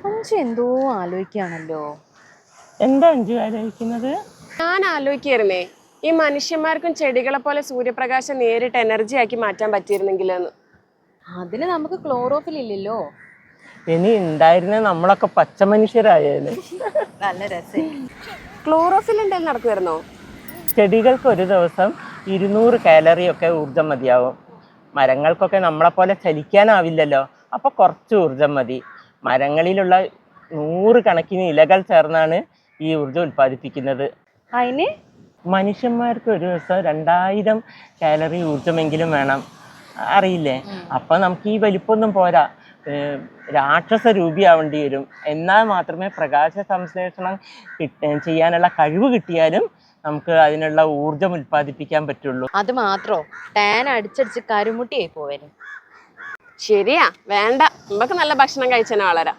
അഞ്ചു എന്തോ ആലോചിക്കുകയാണല്ലോ. എന്താ അഞ്ചു ആലോചിക്കുന്നത്? ഞാൻ ആലോചിക്കായിരുന്നേ, ഈ മനുഷ്യന്മാർക്കും ചെടികളെ പോലെ സൂര്യപ്രകാശം നേരിട്ട് എനർജി ആക്കി മാറ്റാൻ പറ്റിയിരുന്നെങ്കിലെന്ന്. അതിന് നമുക്ക് ക്ലോറോഫിൽ ഇല്ലല്ലോ. ഇനി ഉണ്ടായിരുന്ന നമ്മളൊക്കെ പച്ച മനുഷ്യരായാലേ. നല്ല രസം. ക്ലോറോഫിൽ എന്തായാലും നടക്കുമായിരുന്നോ? ചെടികൾക്ക് ഒരു ദിവസം 200 കാലറിയൊക്കെ ഊർജം മതിയാവും. മരങ്ങൾക്കൊക്കെ നമ്മളെപ്പോലെ ചലിക്കാനാവില്ലല്ലോ, അപ്പോൾ കുറച്ച് ഊർജം മതി. മരങ്ങളിലുള്ള 100 കണക്കിന് ഇലകൾ ചേർന്നാണ് ഈ ഊർജം ഉൽപ്പാദിപ്പിക്കുന്നത്. അതിന് മനുഷ്യന്മാർക്ക് ഒരു ദിവസം 2000 കാലറി ഊർജമെങ്കിലും വേണം, അറിയില്ലേ? അപ്പം നമുക്ക് ഈ വലിപ്പമൊന്നും പോരാ, രാക്ഷസ രൂപിയാവേണ്ടി വരും. എന്നാൽ മാത്രമേ പ്രകാശ സംശ്ലേഷണം ചെയ്യാനുള്ള കഴിവ് കിട്ടിയാലും നമുക്ക് അതിനുള്ള ഊർജം ഉൽപ്പാദിപ്പിക്കാൻ പറ്റുള്ളൂ. അത് മാത്രോ, ടാൻ അടിച്ചടിച്ച് കരുമുട്ടിയായി പോവാനും. ശരിയാ, വേണ്ട, നമുക്ക് നല്ല ഭക്ഷണം കഴിച്ചാൽ വളരാം.